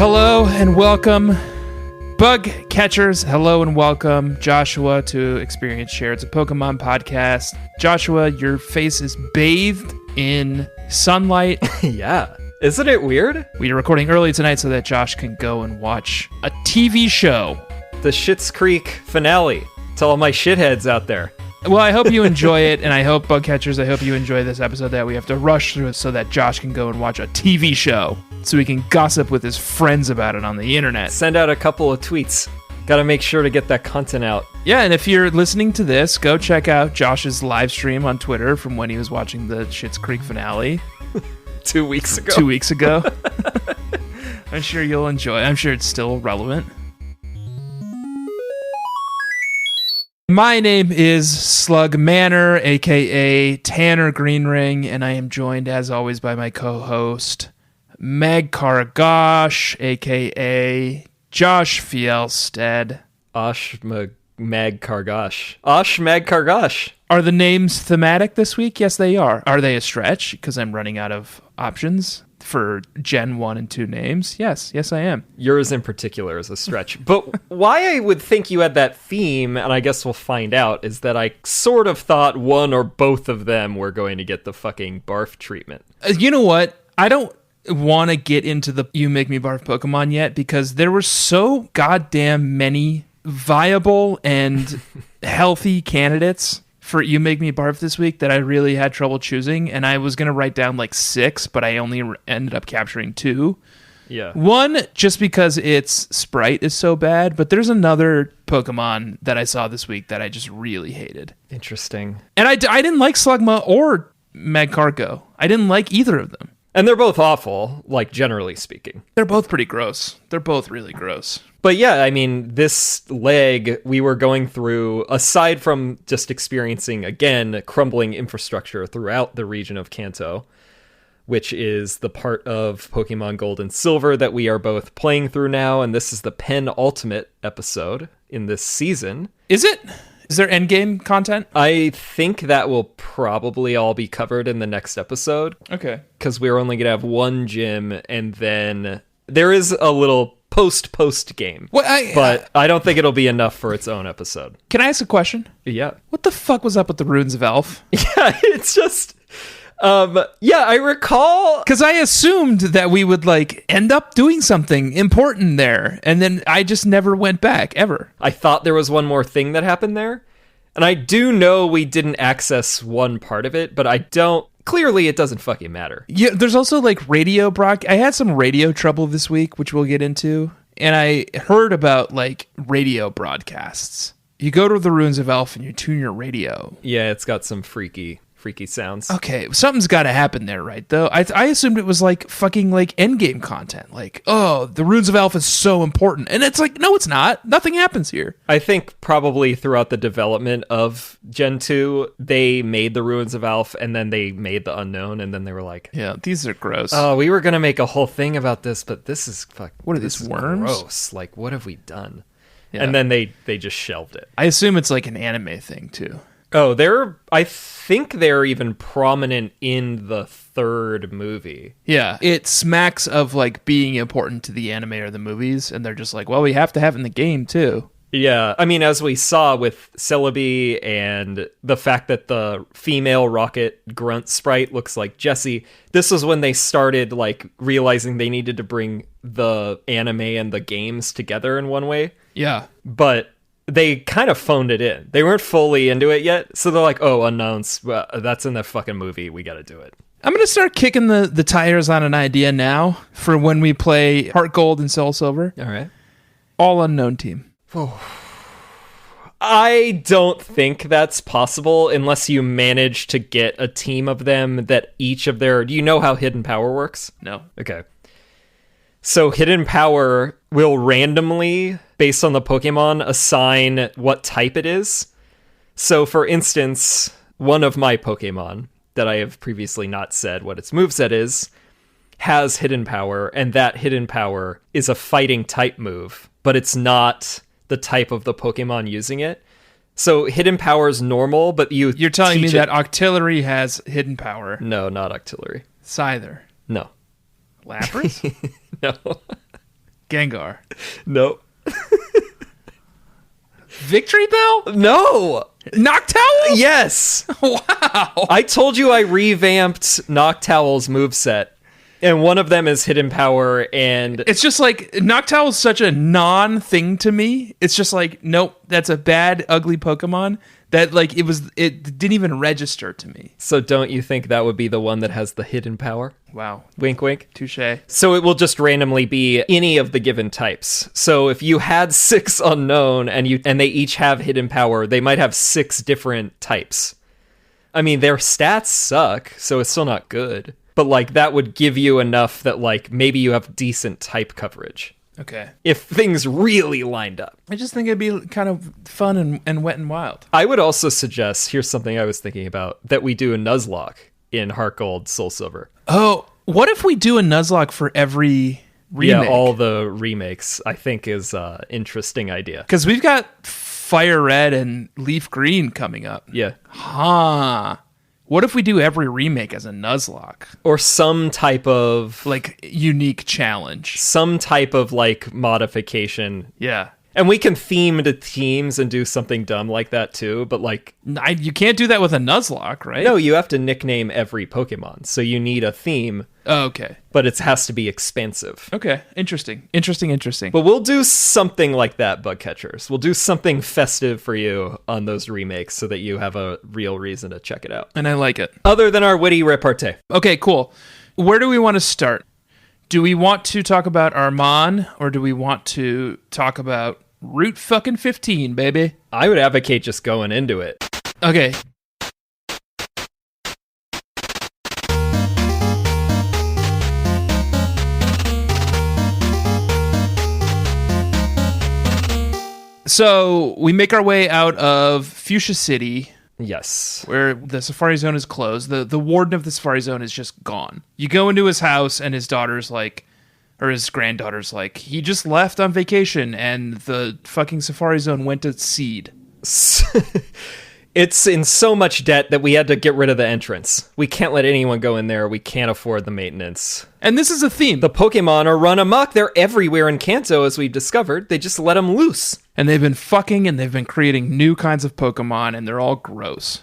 Hello and welcome, bug catchers. Hello and welcome, Joshua, to Experience Share. It's a Pokemon podcast. Joshua, your face is bathed in sunlight. Yeah. Isn't it weird? We are recording early tonight so that Josh can go and watch a TV show. The Schitt's Creek finale. To all my shitheads out there. Well, I hope you enjoy it, and I hope, bug catchers, I hope you enjoy this episode that we have to rush through it so that Josh can go and watch a TV show so he can gossip with his friends about it on the internet. Send out a couple of tweets. Gotta make sure to get that content out. Yeah, and if you're listening to this, go check out Josh's live stream on Twitter from when he was watching the Schitt's Creek finale. 2 weeks ago. 2 weeks ago. I'm sure you'll enjoy it. I'm sure it's still relevant. My name is Slug Manor, a.k.a. Tanner Greenring, and I am joined, as always, by my co-host, Meg Kargosh, a.k.a. Josh Fjelstan. Mag Kargosh. Are the names thematic this week? Yes, they are. Are they a stretch? Because I'm running out of options for Gen 1 and 2 names. Yes, I am. Yours in particular is a stretch. But why I would think you had that theme, and I guess we'll find out, is that I sort of thought one or both of them were going to get the fucking barf treatment. You know what? I don't want to get into the You Make Me Barf Pokemon yet because there were so goddamn many viable and healthy candidates for You Make Me Barf this week that I really had trouble choosing, and I was going to write down like 6, but I only ended up capturing 2. Yeah. One, just because its sprite is so bad, but there's another Pokemon that I saw this week that I just really hated. Interesting. And I didn't like Slugma or Magcargo. I didn't like either of them. And they're both awful, like, generally speaking. They're both pretty gross. They're both really gross. But yeah, I mean, this leg, we were going through, aside from just experiencing, again, crumbling infrastructure throughout the region of Kanto, which is the part of Pokemon Gold and Silver that we are both playing through now, and this is the penultimate episode in this season. Is it? Is there endgame content? I think that will probably all be covered in the next episode. Okay. Because we're only going to have one gym, and then there is a little post game. Well, but I don't think it'll be enough for its own episode. Can I ask a question? Yeah. What the fuck was up with the Runes of Elf? Yeah, it's just... I recall... Because I assumed that we would, like, end up doing something important there, and then I just never went back, ever. I thought there was one more thing that happened there, and I do know we didn't access one part of it, but I don't... Clearly, it doesn't fucking matter. Yeah, there's also, like, radio I had some radio trouble this week, which we'll get into, and I heard about, like, radio broadcasts. You go to the Runes of Elf and you tune your radio. Yeah, it's got some freaky sounds. Okay, something's got to happen there, right, though? I assumed it was, like, fucking, like, endgame content. Like, oh, the Runes of Elf is so important. And it's like, no, it's not. Nothing happens here. I think probably throughout the development of Gen 2, they made the Ruins of Elf, and then they made the Unknown, and then they were like... Yeah, these are gross. Oh, we were going to make a whole thing about this, but this is... What are these, worms? Gross. Like, what have we done? Yeah. And then they just shelved it. I assume it's, like, an anime thing, too. Oh, I think they're even prominent in the third movie. Yeah, it smacks of, like, being important to the anime or the movies, and they're just like, well, we have to have it in the game, too. Yeah, I mean, as we saw with Celebi and the fact that the female rocket grunt sprite looks like Jessie, this was when they started, like, realizing they needed to bring the anime and the games together in one way. Yeah. But... they kind of phoned it in. They weren't fully into it yet, so they're like, oh, Unknowns, that's in the fucking movie, we gotta do it. I'm gonna start kicking the tires on an idea now for when we play Heart Gold and Soul Silver. All right. All unknown team. I don't think that's possible unless you manage to get a team of them that each of their... Do you know how Hidden Power works? No. Okay. So Hidden Power will randomly, based on the Pokemon, assign what type it is. So, for instance, one of my Pokemon, that I have previously not said what its moveset is, has Hidden Power, and that Hidden Power is a fighting type move, but it's not the type of the Pokemon using it. So Hidden Power is normal, but you're telling me that Octillery has Hidden Power? No, not Octillery. Scyther? No. Lapras? No. Gengar. No. Victory Bell? No! Noctowl? Yes! Wow. I told you I revamped Noctowl's moveset. And one of them is Hidden Power, and... It's just like, Noctowl is such a non-thing to me. It's just like, nope, that's a bad, ugly Pokemon. That, like, it didn't even register to me. So don't you think that would be the one that has the Hidden Power? Wow. Wink, wink. Touché. So it will just randomly be any of the given types. So if you had 6 unknown and they each have Hidden Power, they might have 6 different types. I mean, their stats suck, so it's still not good. But, like, that would give you enough that, like, maybe you have decent type coverage. Okay. If things really lined up. I just think it'd be kind of fun and wet and wild. I would also suggest, here's something I was thinking about, that we do a Nuzlocke in Heart Gold, Soul Silver. Oh, what if we do a Nuzlocke for every remake? Yeah, all the remakes, I think, is an interesting idea. Because we've got Fire Red and Leaf Green coming up. Yeah. Huh. What if we do every remake as a Nuzlocke? Or some type of... Like, unique challenge. Some type of, like, modification. Yeah. And we can theme the teams and do something dumb like that, too. But, like... You can't do that with a Nuzlocke, right? No, you have to nickname every Pokemon. So you need a theme. Oh, okay. But it has to be expensive. Okay. Interesting. But we'll do something like that, Bug Catchers. We'll do something festive for you on those remakes so that you have a real reason to check it out. And I like it. Other than our witty repartee. Okay, cool. Where do we want to start? Do we want to talk about Armand, or do we want to talk about Route fucking 15, baby? I would advocate just going into it. Okay. So we make our way out of Fuchsia City. Yes. Where the Safari Zone is closed. The warden of the Safari Zone is just gone. You go into his house and his daughter's like, or his granddaughter's like, he just left on vacation and the fucking Safari Zone went to seed. It's in so much debt that we had to get rid of the entrance. We can't let anyone go in there. We can't afford the maintenance. And this is a theme. The Pokemon are run amok. They're everywhere in Kanto, as we've discovered. They just let them loose. And they've been fucking and they've been creating new kinds of Pokemon and they're all gross.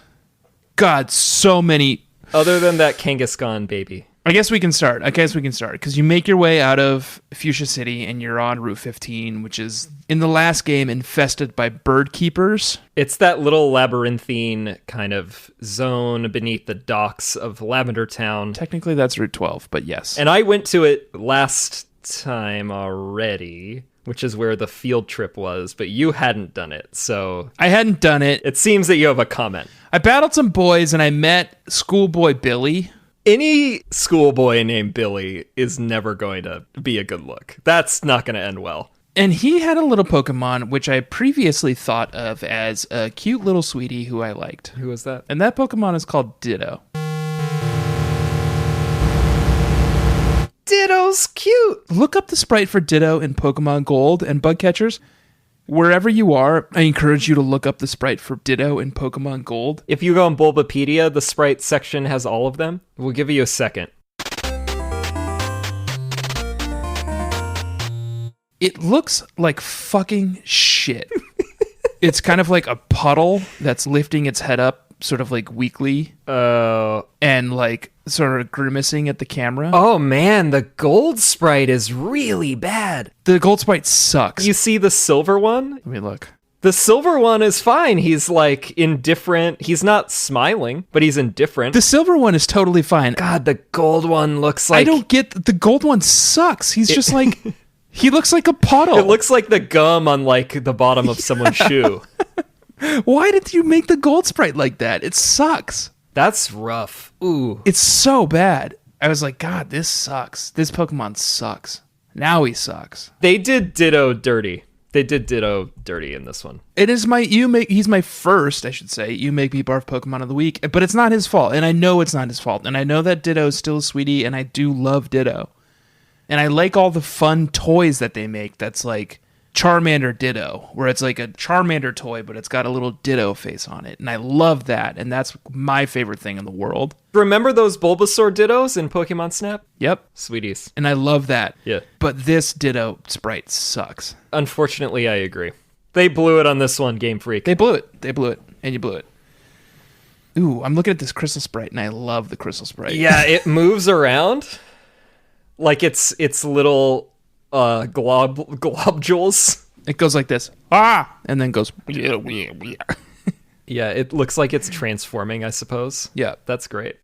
God, so many. Other than that Kangaskhan baby. I guess we can start. Because you make your way out of Fuchsia City and you're on Route 15, which is, in the last game, infested by bird keepers. It's that little labyrinthine kind of zone beneath the docks of Lavender Town. Technically, that's Route 12, but yes. And I went to it last time already, which is where the field trip was, but you hadn't done it, so... I hadn't done it. It seems that you have a comment. I battled some boys and I met Schoolboy Billy. Any schoolboy named Billy is never going to be a good look. That's not going to end well. And he had a little Pokemon, which I previously thought of as a cute little sweetie who I liked. Who was that? And that Pokemon is called Ditto. Ditto's cute! Look up the sprite for Ditto in Pokemon Gold and Bug Catchers. Wherever you are, I encourage you to look up the sprite for Ditto in Pokemon Gold. If you go on Bulbapedia, the sprite section has all of them. We'll give you a second. It looks like fucking shit. It's kind of like a puddle that's lifting its head up sort of like weakly. And like sort of grimacing at the camera. Oh man, the gold sprite is really bad. The gold sprite sucks. You see the silver one? Let me look. The silver one is fine. He's like indifferent. He's not smiling, but he's indifferent. The silver one is totally fine. God, the gold one looks like... I don't get... The gold one sucks. He's just like... He looks like a puddle. It looks like the gum on like the bottom of someone's shoe. Why did you make the gold sprite like that? It sucks. That's rough. Ooh. It's so bad. I was like, God, this sucks. This Pokemon sucks. Now he sucks. They did Ditto dirty. They did Ditto dirty in this one. It is he's my first, I should say, You Make Me Barf Pokemon of the Week, but it's not his fault, and I know it's not his fault, and I know that Ditto is still a sweetie, and I do love Ditto. And I like all the fun toys that they make that's like Charmander Ditto, where it's like a Charmander toy, but it's got a little Ditto face on it. And I love that. And that's my favorite thing in the world. Remember those Bulbasaur Dittos in Pokemon Snap? Yep. Sweeties. And I love that. Yeah. But this Ditto sprite sucks. Unfortunately, I agree. They blew it on this one, Game Freak. They blew it. And you blew it. Ooh, I'm looking at this crystal sprite, and I love the crystal sprite. Yeah, it moves around like it's little globules. It goes like this. And then goes. Yeah, it looks like it's transforming, I suppose. Yeah. That's great.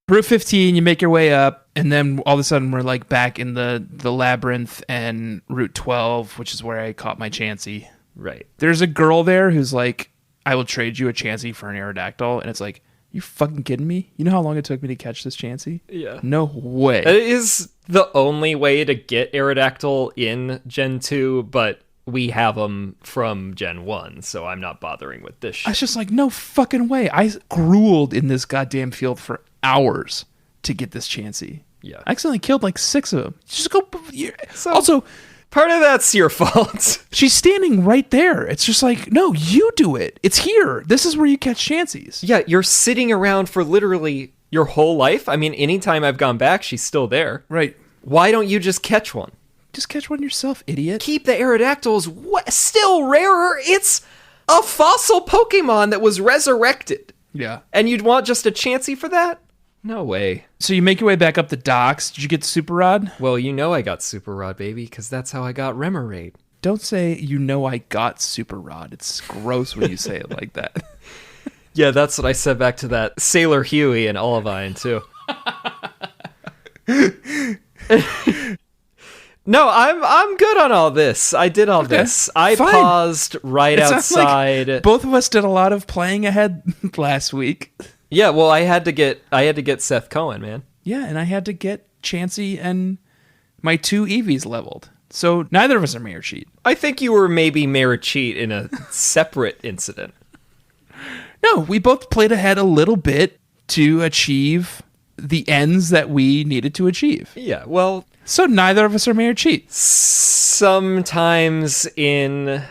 Route 15, you make your way up, and then all of a sudden we're like back in the labyrinth, and Route 12, which is where I caught my Chansey. Right. There's a girl there who's like, I will trade you a Chansey for an Aerodactyl, and it's like, you fucking kidding me? You know how long it took me to catch this Chansey? Yeah. No way. It is the only way to get Aerodactyl in Gen 2, but we have them from Gen 1, so I'm not bothering with this shit. I was just like, no fucking way. I grueled in this goddamn field for hours to get this Chansey. Yeah. I accidentally killed like 6 of them. Just go. So, also, part of that's your fault. she's standing right there. It's just like, no, you do it. It's here. This is where you catch Chanseys. Yeah, you're sitting around for literally your whole life. I mean, anytime I've gone back, she's still there. Right. Why don't you just catch one? Just catch one yourself, idiot. Keep the Aerodactyls still rarer. It's a fossil Pokemon that was resurrected. Yeah. And you'd want just a Chansey for that? No way. So you make your way back up the docks. Did you get the Super Rod? Well, you know I got Super Rod, baby, because that's how I got Remoraid. Don't say, you know I got Super Rod. It's gross when you say it like that. Yeah, that's what I said back to that Sailor Huey and Olivine, too. No, I'm good on all this. I did all this. I paused right outside. Like both of us did a lot of playing ahead last week. Yeah, well, I had to get Seth Cohen, man. Yeah, and I had to get Chansey and my 2 Eevees leveled. So neither of us are Mayor Cheat. I think you were maybe Mayor Cheat in a separate incident. No, we both played ahead a little bit to achieve the ends that we needed to achieve. Yeah, well... So neither of us are Mayor Cheat. Sometimes in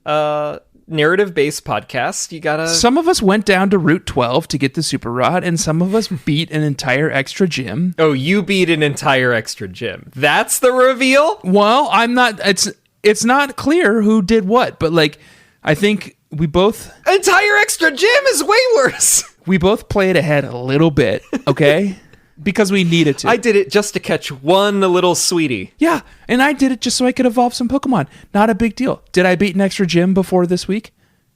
narrative-based podcast, you gotta... Some of us went down to Route 12 to get the Super Rod, and some of us beat an entire extra gym. Oh, you beat an entire extra gym. That's the reveal? Well, I'm not... It's not clear who did what, but, like, I think we both... Entire extra gym is way worse! We both played ahead a little bit, okay? Because we needed to. I did it just to catch one little sweetie. Yeah, and I did it just so I could evolve some Pokemon. Not a big deal. Did I beat an extra gym before this week?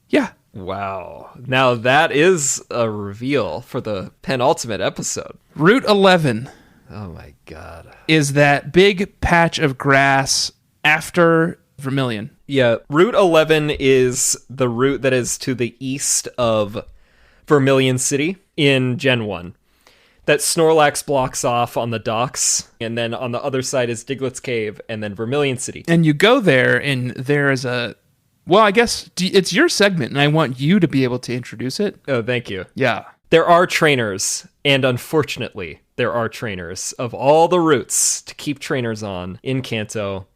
Yeah. Wow. Now that is a reveal for the penultimate episode. Route 11. Oh my god. Is that big patch of grass after Vermilion. Yeah, Route 11 is the route that is to the east of Vermilion City in Gen 1. That Snorlax blocks off on the docks, and then on the other side is Diglett's Cave, and then Vermilion City. And you go there, and there is a... Well, I guess it's your segment, and I want you to be able to introduce it. Oh, thank you. Yeah. There are trainers, and unfortunately, there are trainers of all the routes to keep trainers on in Kanto.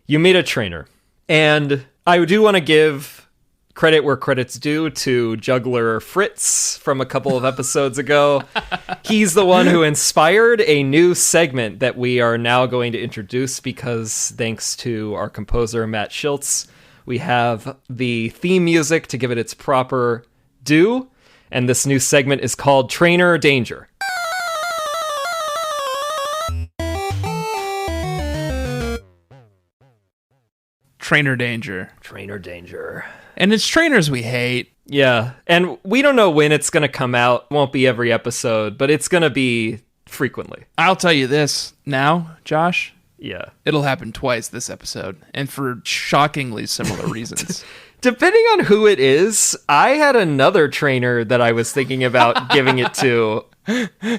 You meet a trainer, and I do want to give credit where credit's due to Juggler Fritz from a couple of episodes ago. He's the one who inspired a new segment that we are now going to introduce because thanks to our composer, Matt Schiltz, we have the theme music to give it its proper due, and this new segment is called Trainer Danger. Trainer Danger. Trainer Danger. And it's trainers we hate. Yeah, and we don't know when it's going to come out. Won't be every episode, but it's going to be frequently. I'll tell you this now, Josh. Yeah. It'll happen twice this episode, and for shockingly similar reasons. Depending on who it is, I had another trainer that I was thinking about giving it to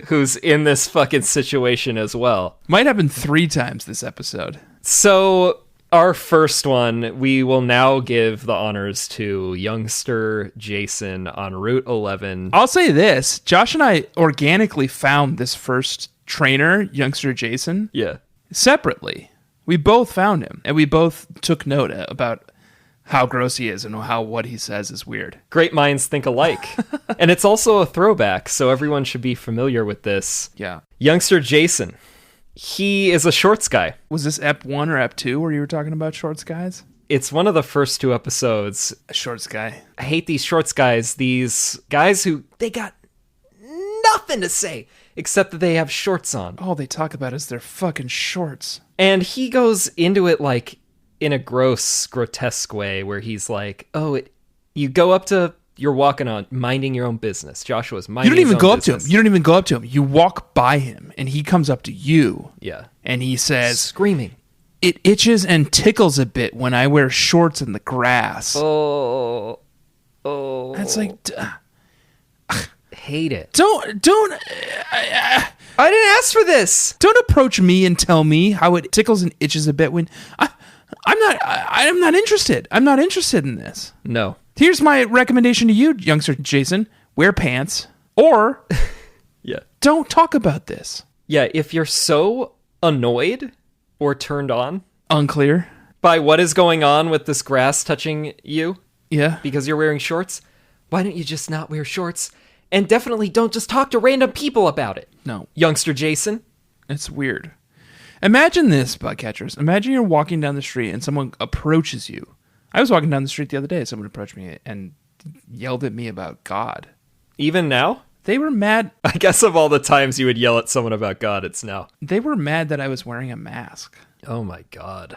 who's in this fucking situation as well. Might happen 3 times this episode. So... our first one, we will now give the honors to youngster Jason on Route 11. I'll say this. Josh and I organically found this first trainer, youngster Jason, Yeah. separately. We both found him, and we both took note about how gross he is and how what he says is weird. Great minds think alike. And it's also a throwback, so everyone should be familiar with this. Yeah. Youngster Jason. He is a shorts guy. Was this Ep 1 or Ep 2 where you were talking about shorts guys? It's one of the first 2 episodes. A shorts guy. I hate these shorts guys. These guys who, they got nothing to say except that they have shorts on. All they talk about is their fucking shorts. And he goes into it like in a gross, grotesque way where he's like, you go up to, you're walking on, minding your own business. Joshua's minding his own business. You don't even go up to him. You don't even go up to him. You walk by him, and he comes up to you. Yeah. And he says, screaming, "It itches and tickles a bit when I wear shorts in the grass." Oh. That's like... hate it. Don't... I didn't ask for this. Don't approach me and tell me how it tickles and itches a bit when... I'm not interested. I'm not interested in this. No. Here's my recommendation to you, youngster Jason. Wear pants or yeah. Don't talk about this. Yeah, if you're so annoyed or turned on unclear by what is going on with this grass touching you, yeah, because you're wearing shorts, why don't you just not wear shorts? And definitely don't just talk to random people about it. No. Youngster Jason. It's weird. Imagine this, bug catchers. Imagine you're walking down the street and someone approaches you. I was walking down the street the other day. Someone approached me and yelled at me about God. Even now? They were mad. I guess of all the times you would yell at someone about God, it's now. They were mad that I was wearing a mask. Oh my God.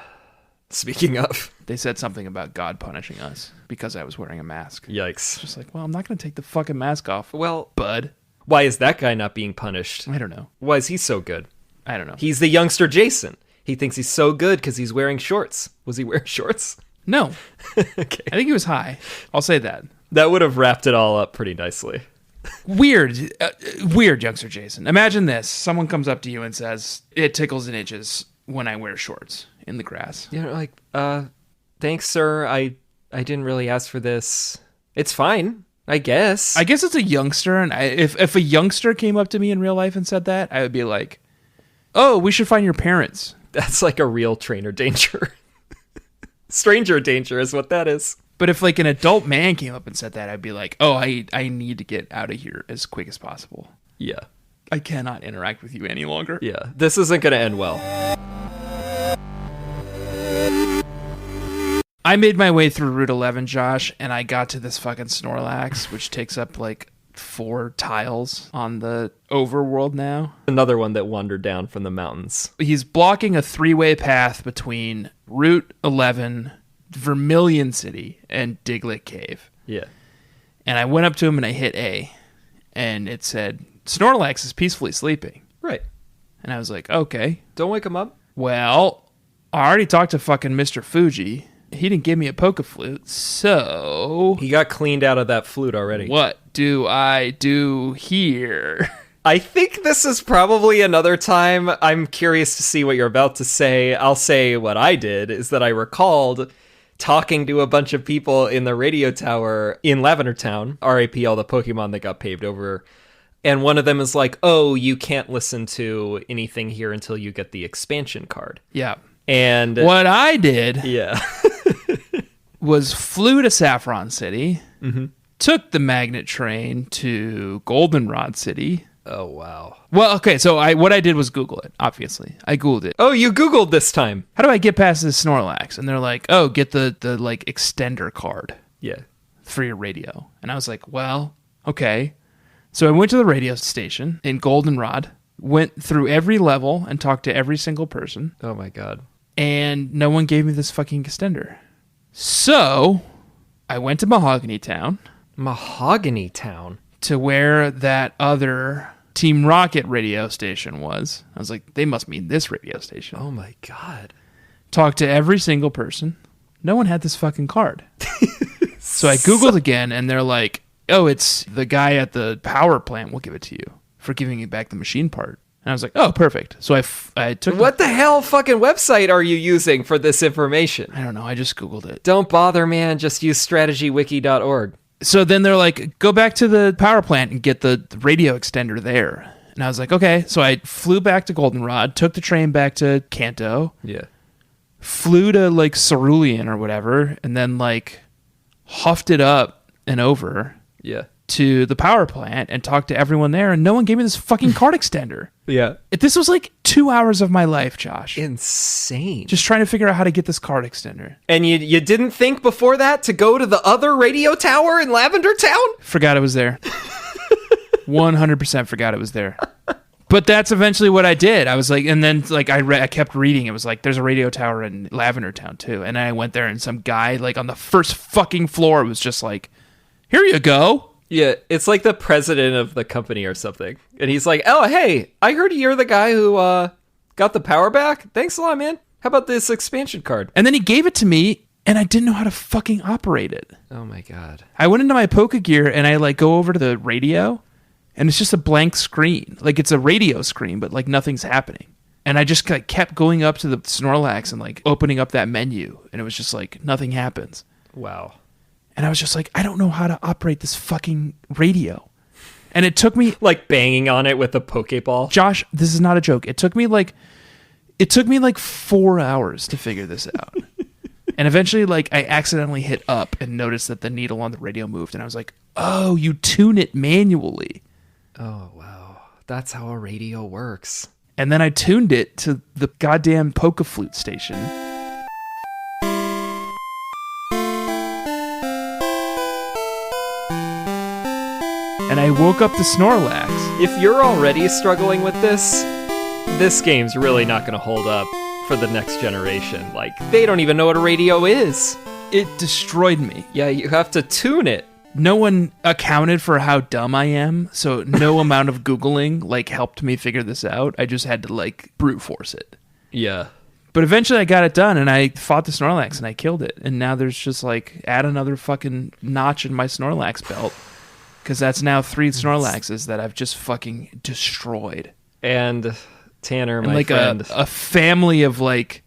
Speaking of. They said something about God punishing us because I was wearing a mask. Yikes. It's just like, well, I'm not going to take the fucking mask off. Well, bud. Why is that guy not being punished? I don't know. Why is he so good? I don't know. He's the youngster Jason. He thinks he's so good because he's wearing shorts. Was he wearing shorts? No. Okay. I think he was high. I'll say that. That would have wrapped it all up pretty nicely. Weird, youngster Jason. Imagine this. Someone comes up to you and says, "It tickles and itches when I wear shorts in the grass." You're like, thanks, sir. I didn't really ask for this. It's fine, I guess. I guess it's a youngster, and if a youngster came up to me in real life and said that, I would be like, "Oh, we should find your parents." That's like a real trainer danger. Stranger danger is what that is. But if like an adult man came up and said that, I'd be like, "Oh, I need to get out of here as quick as possible." Yeah. I cannot interact with you any longer. Yeah. This isn't going to end well. I made my way through Route 11, Josh, and I got to this fucking Snorlax, which takes up like 4 tiles on the overworld now. Another one that wandered down from the mountains. He's blocking a 3-way path between Route 11, Vermilion City, and Diglett Cave. Yeah. And I went up to him and I hit A, and it said, "Snorlax is peacefully sleeping." Right. And I was like, okay. Don't wake him up. Well, I already talked to fucking Mr. Fuji. He didn't give me a poke flute, so... He got cleaned out of that flute already. What do I do here? I think this is probably another time. I'm curious to see what you're about to say. I'll say what I did is that I recalled talking to a bunch of people in the radio tower in Lavender Town, RAP all the Pokemon that got paved over. And one of them is like, "Oh, you can't listen to anything here until you get the expansion card." Yeah. And what I did yeah. was flew to Saffron City, took the magnet train to Goldenrod City. Oh, wow. Well, okay, so what I did was Google it, obviously. I Googled it. Oh, you Googled this time. How do I get past this Snorlax? And they're like, "Oh, get the like extender card Yeah. for your radio." And I was like, well, okay. So I went to the radio station in Goldenrod, went through every level and talked to every single person. Oh, my God. And no one gave me this fucking extender. So I went to Mahogany Town. Mahogany Town? To where that other Team Rocket radio station was. I was like, they must mean this radio station. Oh, my God. Talked to every single person. No one had this fucking card. So I Googled again, and they're like, "Oh, it's the guy at the power plant will give it to you for giving you back the machine part." And I was like, "Oh, perfect." So I took... What the hell fucking website are you using for this information? I don't know. I just Googled it. Don't bother, man. Just use strategywiki.org. So then they're like, "Go back to the power plant and get the radio extender there." And I was like, okay. So I flew back to Goldenrod, took the train back to Kanto, Yeah. flew to like Cerulean or whatever, and then like huffed it up and over to the power plant and talked to everyone there, and no one gave me this fucking card extender. Yeah. This was like 2 hours of my life, Josh. Insane. Just trying to figure out how to get this card extender. And you didn't think before that to go to the other radio tower in Lavender Town? Forgot it was there. 100% forgot it was there. But that's eventually what I did. I was like, and then like I kept reading. It was like, there's a radio tower in Lavender Town too. And I went there, and some guy like on the first fucking floor was just like, here you go. Yeah, it's like the president of the company or something. And he's like, oh, hey, I heard you're the guy who got the power back. Thanks a lot, man. How about this expansion card? And then he gave it to me, and I didn't know how to fucking operate it. Oh my God. I went into my Pokégear, and I like go over to the radio, and it's just a blank screen. Like it's a radio screen, but like nothing's happening. And I just like, kept going up to the Snorlax and like opening up that menu, and it was just like nothing happens. Wow. And I was just like, I don't know how to operate this fucking radio. And it took me like banging on it with a Pokeball. Josh, this is not a joke. It took me like 4 hours to figure this out. And eventually like I accidentally hit up and noticed that the needle on the radio moved, and I was like, "Oh, you tune it manually." Oh, wow. That's how a radio works. And then I tuned it to the goddamn Pokeflute station. And I woke up the Snorlax. If you're already struggling with this game's really not going to hold up for the next generation. Like, they don't even know what a radio is. It destroyed me. Yeah, you have to tune it. No one accounted for how dumb I am, so no amount of Googling, like, helped me figure this out. I just had to, like, brute force it. Yeah. But eventually I got it done, and I fought the Snorlax, and I killed it. And now there's just, like, add another fucking notch in my Snorlax belt. Because that's now 3 Snorlaxes that I've just fucking destroyed. And Tanner, my like friend. a family of like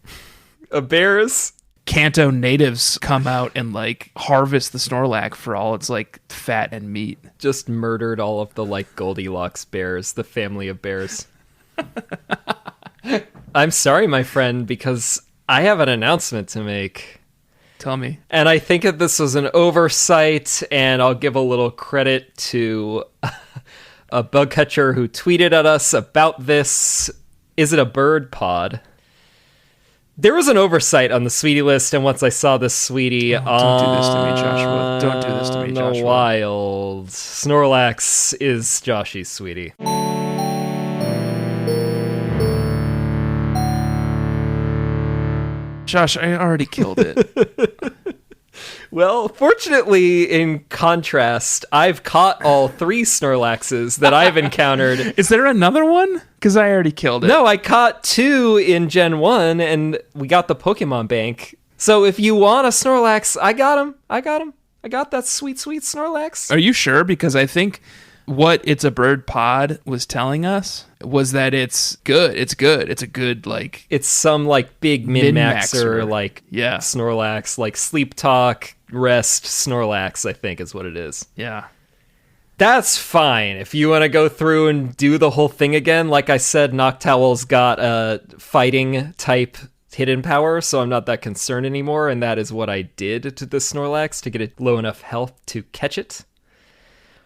a bears. Kanto natives come out and like harvest the Snorlax for all its like fat and meat. Just murdered all of the like Goldilocks bears, the family of bears. I'm sorry, my friend, because I have an announcement to make. Tell me. And I think that this was an oversight, and I'll give a little credit to a bug catcher who tweeted at us about this. Is it a bird pod? There was an oversight on the sweetie list, and once I saw this sweetie don't do this to me, Joshua. Don't do this to me, Joshua. The wild. Snorlax is Joshy's sweetie. Josh, I already killed it. Well, fortunately, in contrast, I've caught all 3 Snorlaxes that I've encountered. Is there another one? Because I already killed it. No, I caught 2 in Gen 1, and we got the Pokemon Bank. So if you want a Snorlax, I got him. I got that sweet, sweet Snorlax. Are you sure? Because I think what It's a Bird Pod was telling us was that it's good. It's good. It's a good, like... It's some, like, big min-maxer, like, yeah. Snorlax, like, sleep talk, rest Snorlax, I think is what it is. Yeah. That's fine. If you want to go through and do the whole thing again, like I said, Noctowl's got a fighting type hidden power, so I'm not that concerned anymore, and that is what I did to the Snorlax to get it low enough health to catch it.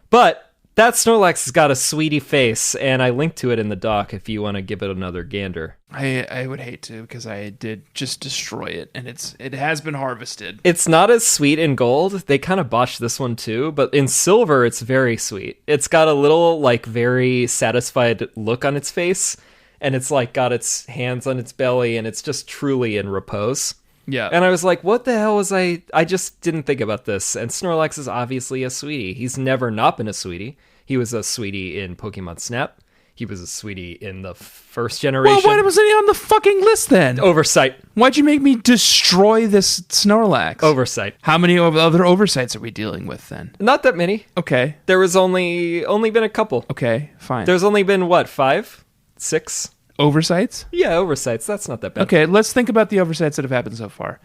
But that Snorlax has got a sweetie face, and I linked to it in the doc if you want to give it another gander. I would hate to, because I did just destroy it, and it has been harvested. It's not as sweet in gold. They kind of botched this one too, but in silver, it's very sweet. It's got a little, like, very satisfied look on its face, and it's, like, got its hands on its belly, and it's just truly in repose. Yeah. And I was like, what the hell was I just didn't think about this. And Snorlax is obviously a sweetie. He's never not been a sweetie. He was a sweetie in Pokemon Snap. He was a sweetie in the first generation. Well, why wasn't he on the fucking list then? Oversight. Why'd you make me destroy this Snorlax? Oversight. How many other oversights are we dealing with then? Not that many. Okay. There was only been a couple. Okay, fine. There's only been, what, 5? 6? Oversights? Yeah, oversights. That's not that bad. Okay, let's think about the oversights that have happened so far.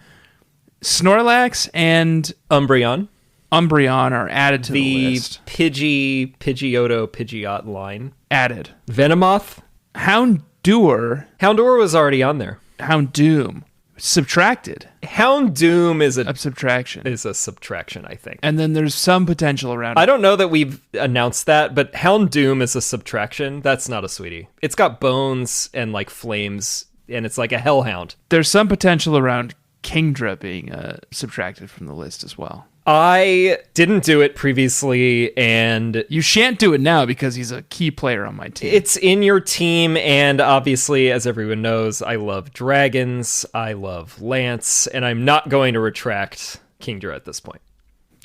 Snorlax and Umbreon are added to the list. Pidgeotto, Pidgeot line. Added. Venomoth. Houndour was already on there. Houndoom. subtracted. Houndoom is a subtraction. Is a subtraction, I think. And then there's some potential around it. I don't know that we've announced that, but Houndoom is a subtraction. That's not a sweetie. It's got bones and like flames, and it's like a hellhound. There's some potential around Kingdra being subtracted from the list as well. I didn't do it previously, and you shan't do it now because he's a key player on my team. It's in your team, and obviously, as everyone knows, I love dragons, I love Lance, and I'm not going to retract Kingdra at this point.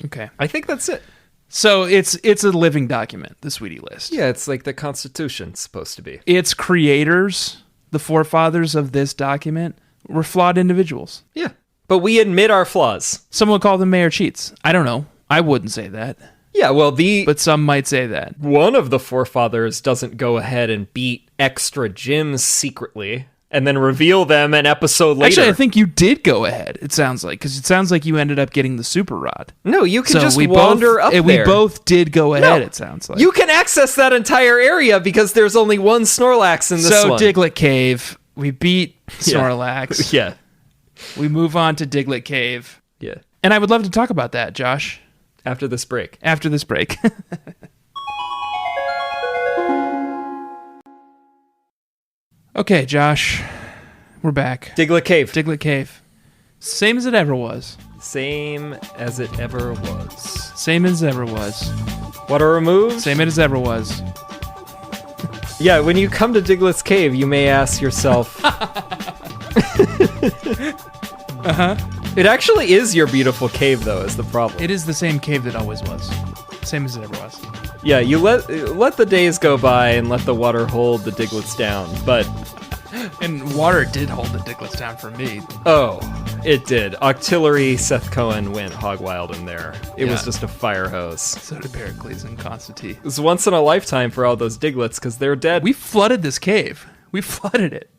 Okay. I think that's it. So it's a living document, the Sweetie list. Yeah, it's like the Constitution's supposed to be. Its creators, the forefathers of this document, were flawed individuals. Yeah. But we admit our flaws. Some would call them mayor cheats. I don't know. I wouldn't say that. Yeah, well, but some might say that. One of the forefathers doesn't go ahead and beat extra gyms secretly and then reveal them an episode later. Actually, I think you did go ahead, it sounds like, because it sounds like you ended up getting the super rod. No, you can just wander up there. We both did go ahead, it sounds like. You can access that entire area because there's only one Snorlax in this one. So, Diglett Cave, we beat Snorlax. Yeah. We move on to Diglett Cave. Yeah. And I would love to talk about that, Josh. After this break. Okay, Josh. We're back. Diglett Cave. Same as it ever was. Same as it ever was. Water removed? Same as it ever was. Yeah, when you come to Diglett's Cave, you may ask yourself... It actually is your beautiful cave, though, is the problem. It is the same cave that always was. Same as it ever was. Yeah, you let the days go by and let the water hold the Digletts down, but... And water did hold the Digletts down for me. Oh, it did. Octillery Seth Cohen went hog wild in there. It was just a fire hose. So did Pericles and Constantine. It was once in a lifetime for all those Digletts, because they're dead. We flooded this cave. We flooded it.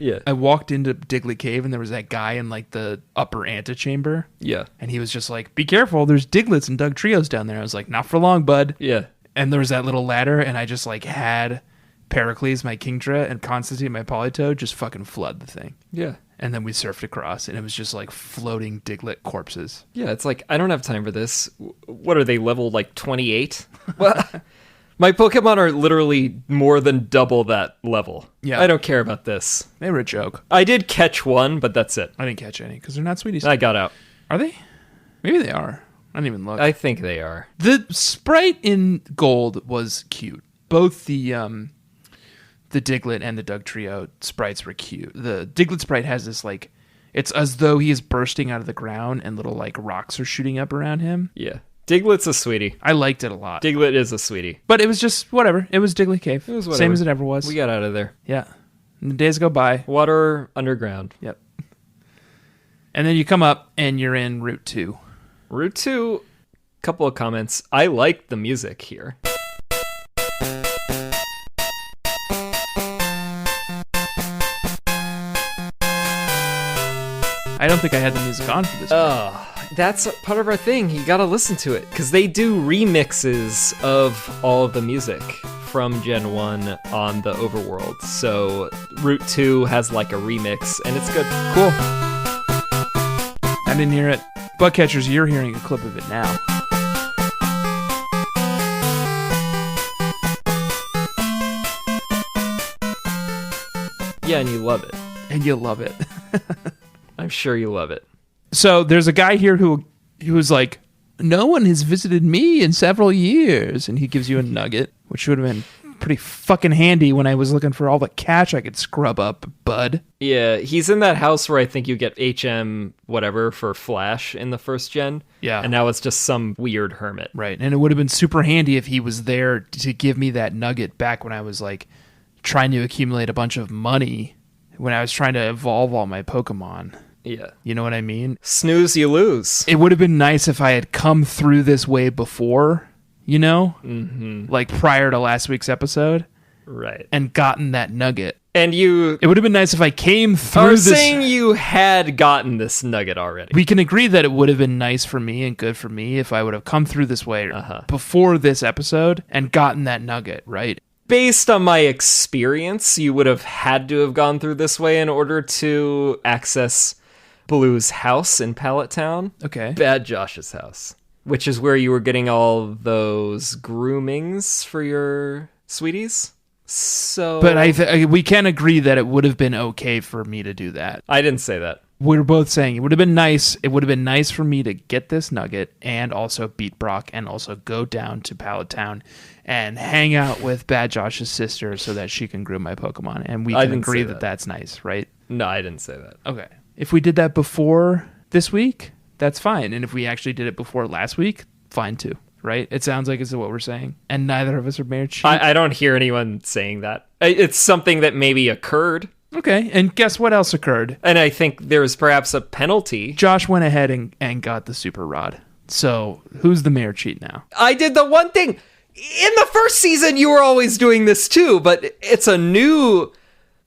Yeah. I walked into Diglett Cave and there was that guy in like the upper antechamber. Yeah. And he was just like, be careful, there's Digletts and Dugtrios down there. I was like, not for long, bud. Yeah. And there was that little ladder and I just like had Pericles, my Kingdra, and Constantine, my Politoed, just fucking flood the thing. Yeah. And then we surfed across and it was just like floating Diglett corpses. Yeah, it's like, I don't have time for this. What are they, level like 28? Well... My Pokemon are literally more than double that level. Yeah. I don't care about this. They were a joke. I did catch one, but that's it. I didn't catch any because they're not sweeties. I got out. Are they? Maybe they are. I didn't even look. I think they are. The sprite in Gold was cute. Both the Diglett and the Dugtrio sprites were cute. The Diglett sprite has this like, it's as though he is bursting out of the ground and little like rocks are shooting up around him. Yeah. Diglett's a sweetie. I liked it a lot. Diglett is a sweetie. But it was just whatever. It was Diglett Cave. It was whatever. Same as it ever was. We got out of there. Yeah. And the days go by. Water underground. Yep. And then you come up and you're in Route 2. Route 2, couple of comments. I like the music here. I don't think I had the music on for this one. That's part of our thing. You gotta listen to it. Because they do remixes of all of the music from Gen 1 on the Overworld. So Route 2 has like a remix, and it's good. Cool. I didn't hear it. Bug Catchers, you're hearing a clip of it now. Yeah, and you love it. And you love it. I'm sure you love it. So there's a guy here who was like, no one has visited me in several years. And he gives you a nugget, which would have been pretty fucking handy when I was looking for all the cash I could scrub up, bud. Yeah, he's in that house where I think you get HM whatever for Flash in the first gen. Yeah. And now it's just some weird hermit. Right. And it would have been super handy if he was there to give me that nugget back when I was like trying to accumulate a bunch of money when I was trying to evolve all my Pokemon. Yeah. You know what I mean? Snooze, you lose. It would have been nice if I had come through this way before, you know? Mm-hmm. Like prior to last week's episode. Right. And gotten that nugget. And you... It would have been nice if I came through are this... saying you had gotten this nugget already. We can agree that it would have been nice for me and good for me if I would have come through this way before this episode and gotten that nugget, right? Based on my experience, you would have had to have gone through this way in order to access Blue's house in Pallet Town. Okay. Bad Josh's house, which is where you were getting all those groomings for your sweeties. So, But we can agree that it would have been okay for me to do that. I didn't say that. We're both saying it would have been nice. It would have been nice for me to get this nugget and also beat Brock and also go down to Pallet Town and hang out with Bad Josh's sister so that she can groom my Pokemon. And we can agree that that's nice, right? No, I didn't say that. Okay. If we did that before this week, that's fine. And if we actually did it before last week, fine too, right? It sounds like it's what we're saying. And neither of us are married. I don't hear anyone saying that. It's something that maybe occurred. Okay, and guess what else occurred? And I think there was perhaps a penalty. Josh went ahead and got the super rod. So who's the mayor cheat now? I did the one thing. In the first season, you were always doing this too, but it's a new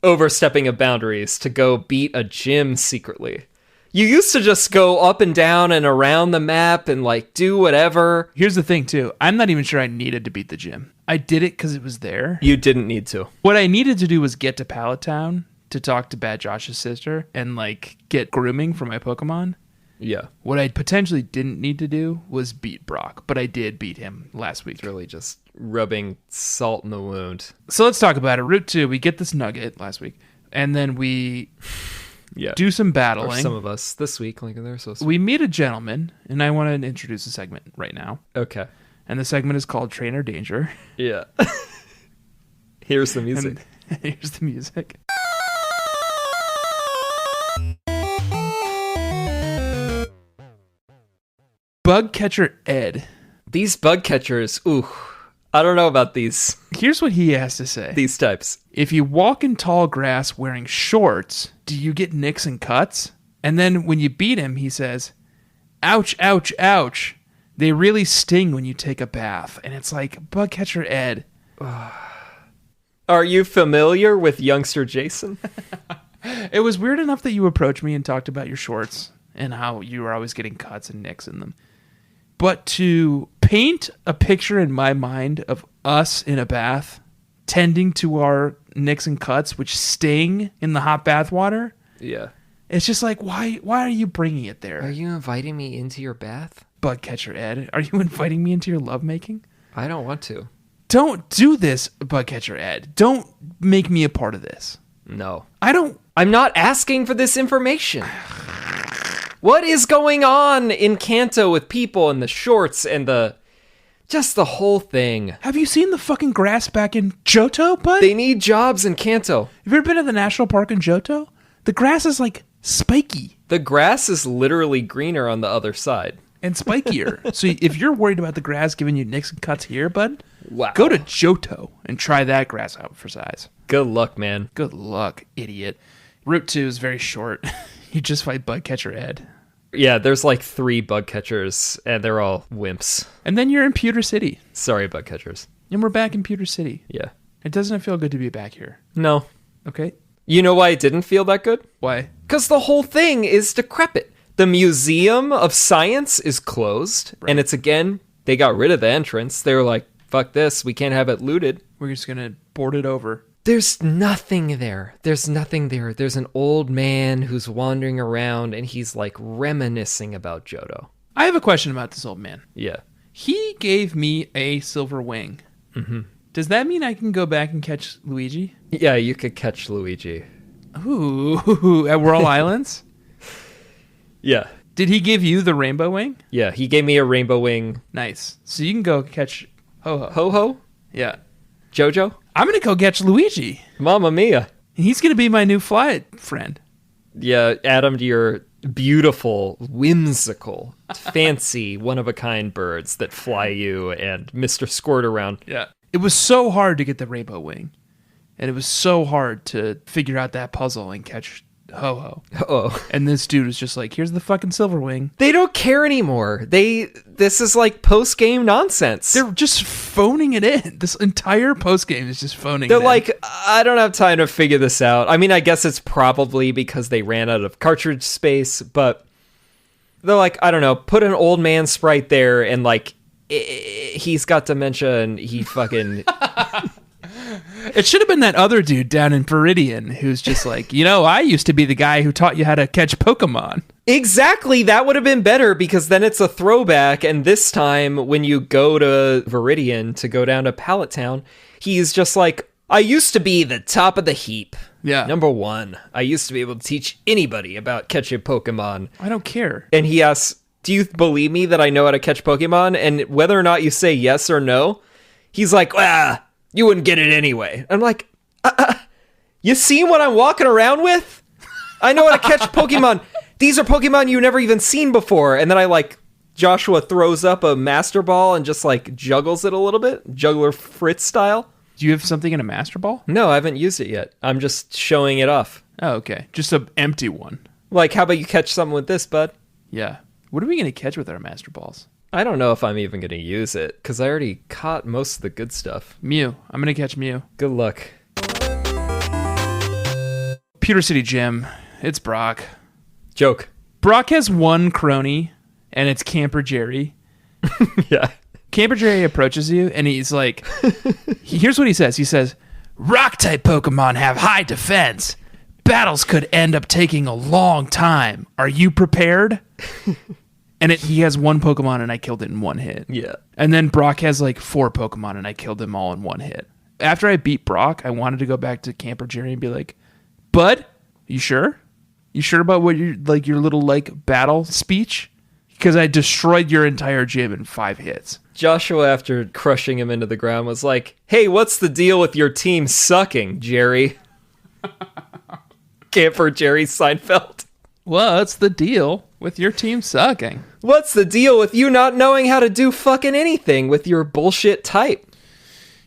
overstepping of boundaries to go beat a gym secretly. You used to just go up and down and around the map and like do whatever. Here's the thing too. I'm not even sure I needed to beat the gym. I did it because it was there. You didn't need to. What I needed to do was get to Pallet Town to talk to Bad Josh's sister and like get grooming for my Pokemon. Yeah. What I potentially didn't need to do was beat Brock, but I did beat him last week. It's really just rubbing salt in the wound. So let's talk about it. Route 2, we get this nugget last week, and then we do some battling. Or some of us this week, like they're supposed to. We meet a gentleman, and I want to introduce a segment right now. Okay. And the segment is called Trainer Danger. Yeah. Here's the music. And here's the music. Bug catcher Ed. These bug catchers, ooh, I don't know about these. Here's what he has to say. These types. If you walk in tall grass wearing shorts, do you get nicks and cuts? And then when you beat him, he says, ouch, ouch, ouch. They really sting when you take a bath. And it's like, bug catcher Ed. Are you familiar with youngster Jason? It was weird enough that you approached me and talked about your shorts and how you were always getting cuts and nicks in them. But to paint a picture in my mind of us in a bath, tending to our nicks and cuts, which sting in the hot bath water. Yeah. It's just like, why are you bringing it there? Are you inviting me into your bath? Bug catcher Ed, are you inviting me into your lovemaking? I don't want to. Don't do this, bug catcher Ed. Don't make me a part of this. No. I'm not asking for this information. What is going on in Kanto with people and the shorts and just the whole thing? Have you seen the fucking grass back in Johto, bud? They need jobs in Kanto. Have you ever been to the national park in Johto? The grass is like spiky. The grass is literally greener on the other side. And spikier. So if you're worried about the grass giving you nicks and cuts here, bud, wow. Go to Johto and try that grass out for size. Good luck, man. Good luck, idiot. Route 2 is very short. You just fight bug catcher Ed. Yeah, there's like 3 bug catchers, and they're all wimps. And then you're in Pewter City. Sorry, bug catchers. And we're back in Pewter City. Yeah. It doesn't feel good to be back here. No. Okay. You know why it didn't feel that good? Why? Because the whole thing is decrepit. The Museum of Science is closed, and it's again, they got rid of the entrance. They were like, fuck this, we can't have it looted. We're just going to board it over. There's nothing there. There's nothing there. There's an old man who's wandering around, and he's like reminiscing about Johto. I have a question about this old man. Yeah. He gave me a silver wing. Mm-hmm. Does that mean I can go back and catch Luigi? Yeah, you could catch Luigi. Ooh, at Whirl Islands? Yeah. Did he give you the rainbow wing? Yeah, he gave me a rainbow wing. Nice. So you can go catch Ho-Ho. Ho-Ho? Yeah. Jojo? I'm going to go catch Luigi. Mamma mia. He's going to be my new fly friend. Yeah, add him to your beautiful, whimsical, fancy, one-of-a-kind birds that fly you and Mr. Squirt around. Yeah. It was so hard to get the rainbow wing. And it was so hard to figure out that puzzle and catch Ho-Ho. Oh. And this dude was just like, here's the fucking silver wing. They don't care anymore. This is like post-game nonsense. They're just phoning it in. This entire post-game is just phoning it in. They're like, I don't have time to figure this out. I mean, I guess it's probably because they ran out of cartridge space, but they're like, I don't know, put an old man sprite there and like, he's got dementia and he fucking... It should have been that other dude down in Viridian who's just like, I used to be the guy who taught you how to catch Pokemon. Exactly, that would have been better because then it's a throwback, and this time when you go to Viridian to go down to Pallet Town, he's just like, I used to be the top of the heap. Yeah. Number 1. I used to be able to teach anybody about catching Pokemon. I don't care. And he asks, do you believe me that I know how to catch Pokemon? And whether or not you say yes or no, he's like, you wouldn't get it anyway. I'm like, you see what I'm walking around with? I know how to catch Pokemon. These are Pokemon you've never even seen before. And then Joshua throws up a Master Ball and just juggles it a little bit. Juggler Fritz style. Do you have something in a Master Ball? No, I haven't used it yet. I'm just showing it off. Oh, okay. Just an empty one. How about you catch something with this, bud? Yeah. What are we going to catch with our Master Balls? I don't know if I'm even going to use it, because I already caught most of the good stuff. Mew. I'm going to catch Mew. Good luck. Pewter City Gym. It's Brock. Joke. Brock has one crony, and it's Camper Jerry. Yeah. Camper Jerry approaches you, and he's like, here's what he says. He says, Rock-type Pokemon have high defense. Battles could end up taking a long time. Are you prepared? And he has one Pokemon, and I killed it in one hit. Yeah. And then Brock has 4 Pokemon, and I killed them all in one hit. After I beat Brock, I wanted to go back to Camper Jerry and be like, Bud, you sure? You sure about what your little battle speech? Because I destroyed your entire gym in 5 hits. Joshua, after crushing him into the ground, was like, hey, what's the deal with your team sucking, Jerry? Camper Jerry Seinfeld. What's the deal with your team sucking? What's the deal with you not knowing how to do fucking anything with your bullshit type?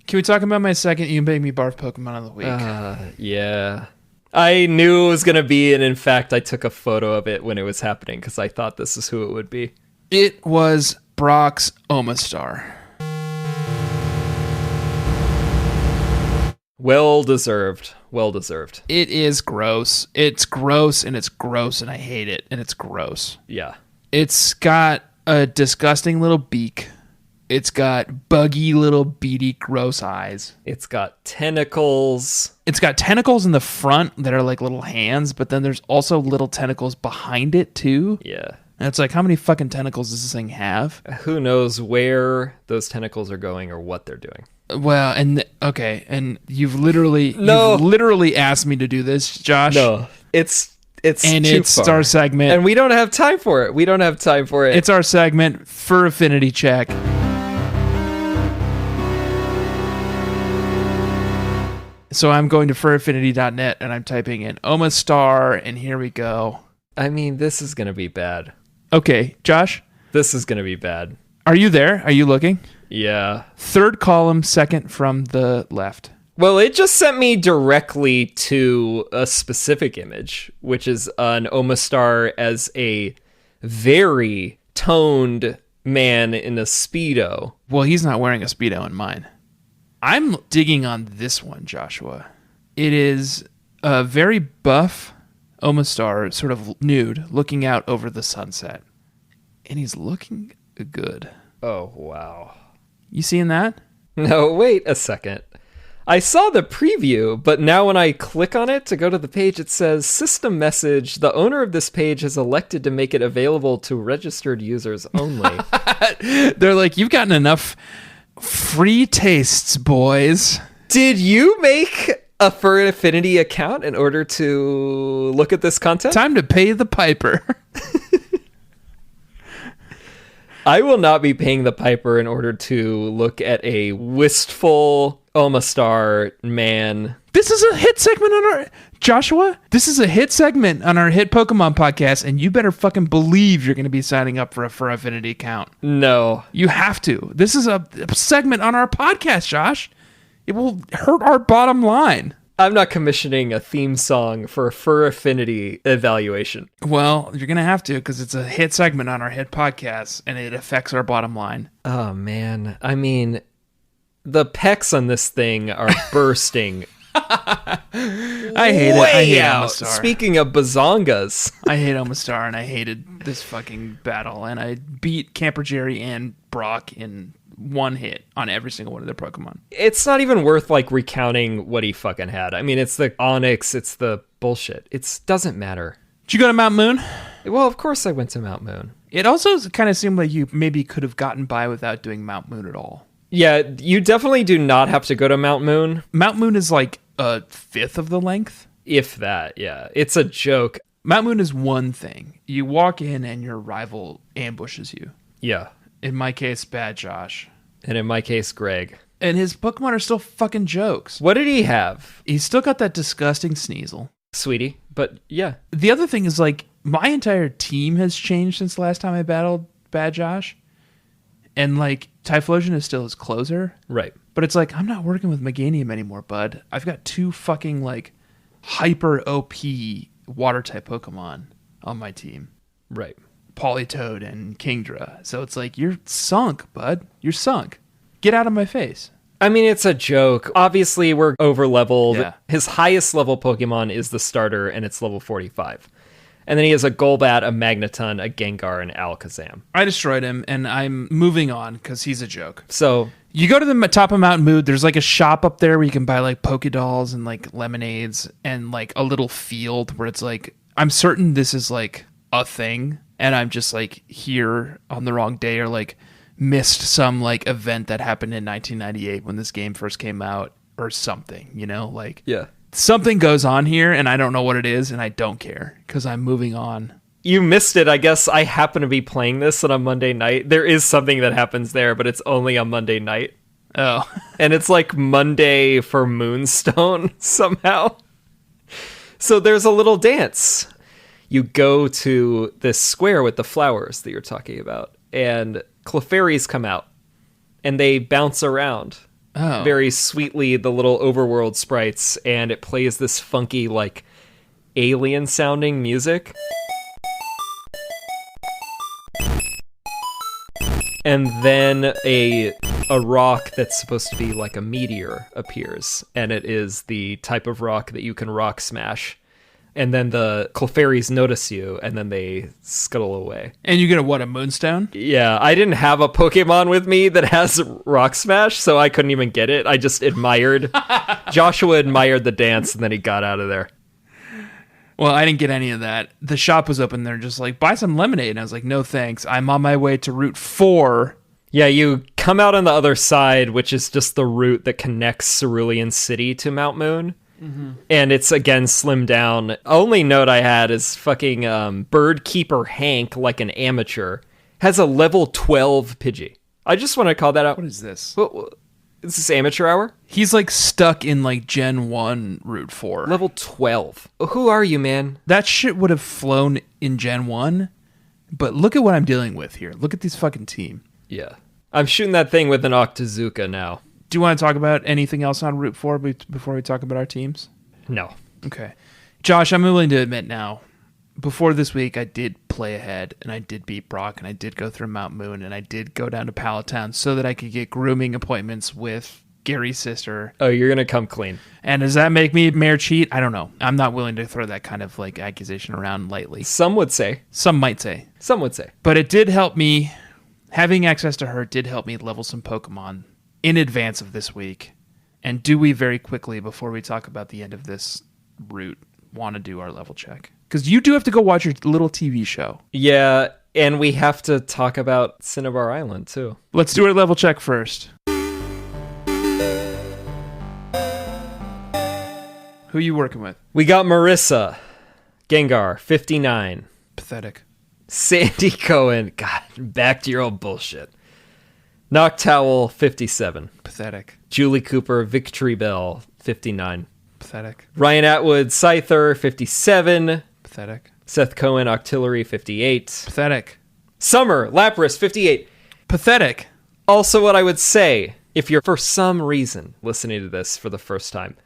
Can we talk about my second You Make Me Barf Pokemon of the week? Yeah. I knew it was going to be, and in fact, I took a photo of it when it was happening because I thought this is who it would be. It was Brock's Omastar. Well deserved. Well deserved. It is gross. It's gross, and it's gross, and I hate it, and it's gross. Yeah. It's got a disgusting little beak. It's got buggy little beady gross eyes. It's got tentacles. It's got tentacles in the front that are like little hands, but then there's also little tentacles behind it too. Yeah. And it's like, how many fucking tentacles does this thing have? Who knows where those tentacles are going or what they're doing. Well, and you've literally asked me to do this, Josh. No, it's our segment, and we don't have time for it. It's our segment for affinity check. So I'm going to furaffinity.net and I'm typing in Omastar, and here we go. I mean, this is going to be bad. Okay, Josh? This is going to be bad. Are you there? Are you looking? Yeah. Third column, second from the left. Well, it just sent me directly to a specific image, which is an Omastar as a very toned man in a Speedo. Well, he's not wearing a Speedo in mine. I'm digging on this one, Joshua. It is a very buff Omastar, sort of nude, looking out over the sunset. And he's looking good. Oh, wow. You seeing that? No, wait a second. I saw the preview, but now when I click on it to go to the page, it says, system message, the owner of this page has elected to make it available to registered users only. They're like, you've gotten enough free tastes, boys. Did you make a Fur Affinity account in order to look at this content? Time to pay the piper. I will not be paying the piper in order to look at a wistful Omastar man. This is a hit segment on our... Joshua, this is a hit segment on our Hit Pokemon podcast, and you better fucking believe you're going to be signing up for a Fur Affinity account. No. You have to. This is a segment on our podcast, Josh. It will hurt our bottom line. I'm not commissioning a theme song for a Fur Affinity evaluation. Well, you're going to have to because it's a hit segment on our Hit podcast, and it affects our bottom line. Oh, man. I mean, the pecs on this thing are bursting. I hate it. I hate Omastar. Speaking of bazongas. I hate Omastar, and I hated this fucking battle, and I beat Camper Jerry and Brock in one hit on every single one of their Pokemon. It's not even worth like recounting what he fucking had. I mean, it's the Onyx, it's the bullshit. It doesn't matter. Did you go to Mount Moon? Well, of course I went to Mount Moon. It also kind of seemed like you maybe could have gotten by without doing Mount Moon at all. Yeah, you definitely do not have to go to Mount Moon. Mount Moon is like a fifth of the length. If that, yeah. It's a joke. Mount Moon is one thing. You walk in and your rival ambushes you. Yeah. In my case, Bad Josh. And in my case, Greg. And his Pokemon are still fucking jokes. What did he have? He's still got that disgusting Sneasel. Sweetie. But yeah. The other thing is, like, my entire team has changed since the last time I battled Bad Josh. And, like, Typhlosion is still his closer. Right. But it's like, I'm not working with Meganium anymore, bud. I've got 2 fucking, like, hyper OP water-type Pokemon on my team. Right. Politoed and Kingdra. So it's like, you're sunk, bud. You're sunk. Get out of my face. I mean, it's a joke. Obviously, we're over-leveled. Yeah. His highest level Pokemon is the starter, and it's level 45. And then he has a Golbat, a Magneton, a Gengar, and Alakazam. I destroyed him, and I'm moving on because he's a joke. So you go to the top of Mountain Moon, there's like a shop up there where you can buy like Pokédolls and like lemonades and like a little field where it's like, I'm certain this is like a thing, and I'm just like here on the wrong day or like missed some like event that happened in 1998 when this game first came out or something, you know? Like, yeah. Something goes on here, and I don't know what it is, and I don't care because I'm moving on. You missed it. I guess I happen to be playing this on a Monday night. There is something that happens there, but it's only on Monday night. Oh. And it's like Monday for Moonstone somehow. So there's a little dance. You go to this square with the flowers that you're talking about, and Clefairies come out, and they bounce around. Oh. Very sweetly, the little overworld sprites, and it plays this funky, like, alien sounding music. And then a rock that's supposed to be like a meteor appears, and it is the type of rock that you can rock smash. And then the Clefairies notice you, and then they scuttle away. And you get a Moonstone? Yeah, I didn't have a Pokemon with me that has Rock Smash, so I couldn't even get it. I just admired. Joshua admired the dance, and then he got out of there. Well, I didn't get any of that. The shop was open there, just like, buy some lemonade. And I was like, no thanks. I'm on my way to Route 4. Yeah, you come out on the other side, which is just the route that connects Cerulean City to Mount Moon. Mm-hmm. And it's, again, slimmed down. Only note I had is fucking Bird Keeper Hank, like an amateur, has a level 12 Pidgey. I just want to call that out. What is this? Is this amateur hour? He's like stuck in like Gen 1 Route 4. Level 12. Who are you, man? That shit would have flown in Gen 1, but look at what I'm dealing with here. Look at this fucking team. Yeah. I'm shooting that thing with an Octazooka now. Do you want to talk about anything else on Route 4 before we talk about our teams? No. Okay. Josh, I'm willing to admit now, before this week, I did play ahead, and I did beat Brock, and I did go through Mount Moon, and I did go down to Palatown so that I could get grooming appointments with Gary's sister. Oh, you're going to come clean. And does that make me mayor cheat? I don't know. I'm not willing to throw that kind of like accusation around lightly. Some would say. Some might say. Some would say. But it did help me. Having access to her did help me level some Pokemon in advance of this week. And do we very quickly, before we talk about the end of this route, want to do our level check? Because you do have to go watch your little TV show. Yeah, and we have to talk about Cinnabar Island, too. Let's do our level check first. Who are you working with? We got Marissa. Gengar, 59. Pathetic. Sandy Cohen. God, back to your old bullshit. Noctowl, 57. Pathetic. Julie Cooper, Victory Bell, 59. Pathetic. Ryan Atwood, Scyther, 57. Pathetic. Seth Cohen, Octillery, 58. Pathetic. Summer, Lapras, 58. Pathetic. Also, what I would say, if you're for some reason listening to this for the first time,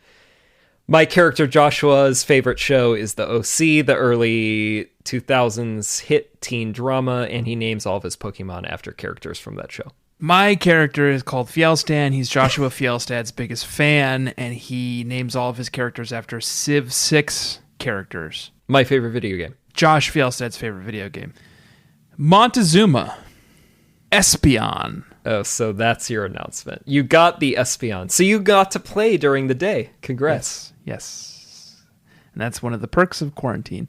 my character Joshua's favorite show is the OC, the early 2000s hit teen drama, and he names all of his Pokemon after characters from that show. My character is called Fjelstan. He's Joshua Fjelstad's biggest fan, and he names all of his characters after Civ 6 characters. My favorite video game. Josh Fjelstad's favorite video game. Montezuma. Espeon. Oh, so that's your announcement. You got the Espeon. So you got to play during the day. Congrats. Yes. And that's one of the perks of quarantine.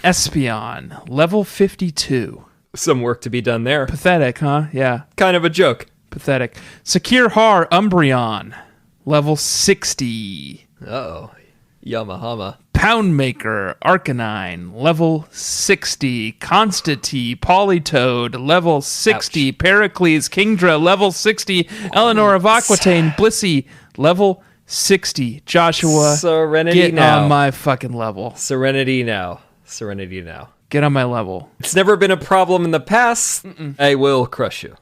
Espeon, level 52. Some work to be done there. Pathetic, huh? Yeah. Kind of a joke. Pathetic. Secure Har Umbreon, level 60. Uh-oh. Yamahama. Poundmaker, Arcanine, level 60. Constantine, Politoed, level 60. Ouch. Pericles, Kingdra, level 60. Eleanor of Aquitaine, Blissey, level 60. Joshua, Serenity get now. on my fucking level. Serenity now. Serenity now. Get on my level. It's never been a problem in the past. I will crush you.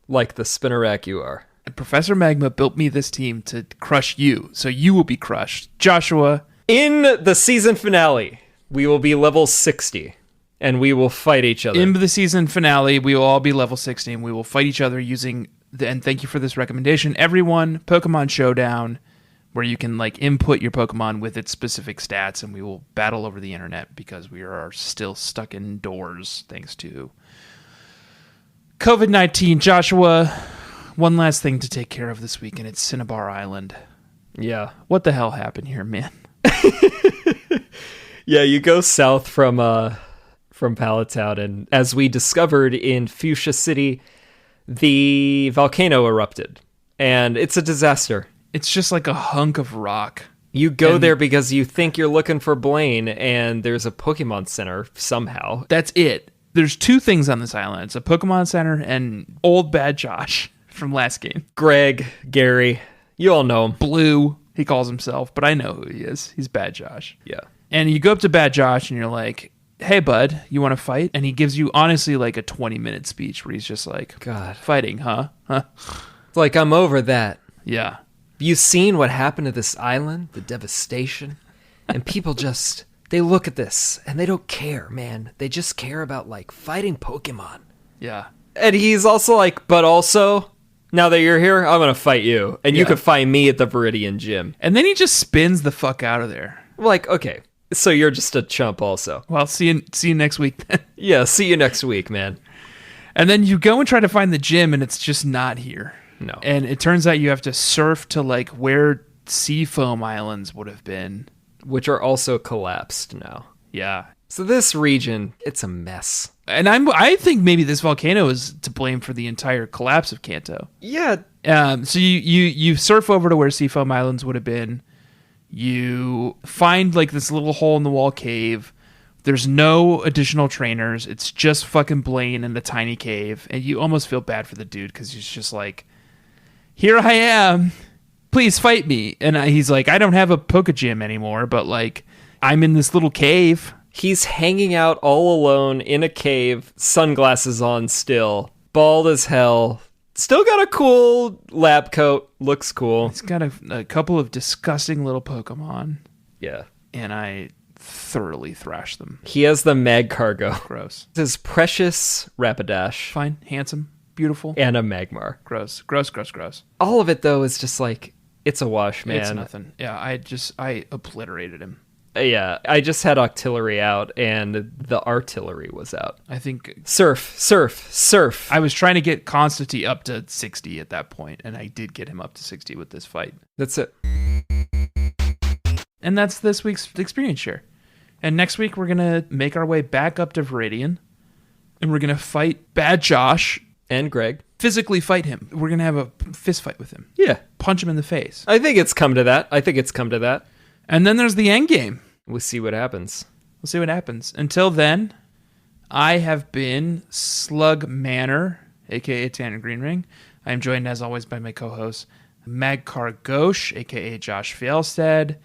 Like the Spinnerack you are. And Professor Magma built me this team to crush you, so you will be crushed. Joshua. In the season finale, we will be level 60, and we will fight each other. In the season finale, we will all be level 60, and we will fight each other using, and thank you for this recommendation, everyone, Pokemon Showdown, where you can like input your Pokemon with its specific stats, and we will battle over the internet because we are still stuck indoors thanks to COVID-19. Joshua, one last thing to take care of this week, and it's Cinnabar Island. Yeah. What the hell happened here, man? Yeah, you go south from Palatown, and as we discovered in Fuchsia City, the volcano erupted, and it's a disaster. It's just like a hunk of rock. You go there because you think you're looking for Blaine, and there's a Pokemon Center somehow. That's it. There's two things on this island. It's a Pokemon Center and old bad Josh from last game. Greg, Gary, you all know him. Blue, he calls himself, but I know who he is. He's bad Josh. Yeah. And you go up to bad Josh and you're like, hey, bud, you want to fight? And he gives you, honestly, like a 20-minute speech where he's just like, God. Fighting, huh? It's like, I'm over that. Yeah. You seen what happened to this island? The devastation? And people just, they look at this and they don't care, man. They just care about, like, fighting Pokemon. Yeah. And he's also like, but also, now that you're here, I'm going to fight you. And you Yeah. can fight me at the Viridian Gym. And then he just spins the fuck out of there. Like, okay, so you're just a chump also. Well, see you next week then. Yeah, see you next week, man. And then you go and try to find the gym, and it's just not here. No. And it turns out you have to surf to like where Seafoam Islands would have been. Which are also collapsed now. Yeah. So this region, it's a mess. And I think maybe this volcano is to blame for the entire collapse of Kanto. Yeah. So you surf over to where Seafoam Islands would have been. You find like this little hole in the wall cave. There's no additional trainers. It's just fucking Blaine in the tiny cave. And you almost feel bad for the dude because he's just like, here I am. Please fight me. And he's like, I don't have a Poké-Gym anymore, but like, I'm in this little cave. He's hanging out all alone in a cave, sunglasses on still, bald as hell. Still got a cool lab coat. Looks cool. He's got a couple of disgusting little Pokemon. Yeah. And I thoroughly thrashed them. He has the Magcargo. Gross. His precious Rapidash. Fine. Handsome. Beautiful. And a Magmar. Gross. All of it, though, is just like, it's a wash, man. It's nothing. Yeah, I obliterated him. Yeah, I just had Octillery out, and the Artillery was out. I think... Surf. I was trying to get Constantine up to 60 at that point, and I did get him up to 60 with this fight. That's it. And that's this week's experience share. And next week, we're going to make our way back up to Viridian, and we're going to fight Bad Josh. And Greg. Physically fight him. We're going to have a fist fight with him. Yeah. Punch him in the face. I think it's come to that. And then there's the end game. We'll see what happens. Until then, I have been Slug Manor, a.k.a. Tanner Greenring. I am joined, as always, by my co-host, Magcar Ghosh, a.k.a. Josh Fjelstan.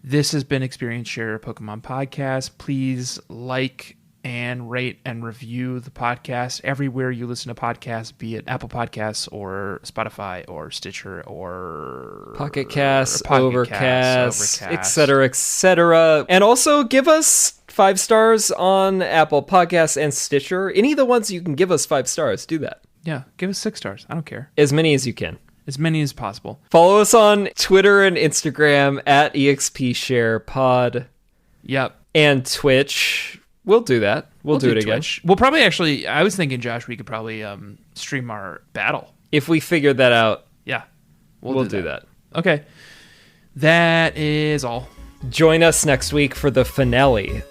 This has been Experience Share Pokemon Podcast. Please like and rate and review the podcast everywhere you listen to podcasts, be it Apple Podcasts or Spotify or Stitcher or Pocket Casts, Overcast, etc. And also give us 5 stars on Apple Podcasts and Stitcher. Any of the ones you can give us 5 stars, do that. Yeah, give us 6 stars. I don't care. As many as you can. As many as possible. Follow us on Twitter and Instagram at EXPSharePod. Yep. And Twitch. We'll do that. We'll do it again. Twitch. We'll probably actually, I was thinking, Josh, we could probably stream our battle. If we figure that out, Yeah. we'll do that. Okay. That is all. Join us next week for the finale.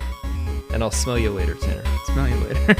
And I'll smell you later, Tanner. Smell you later.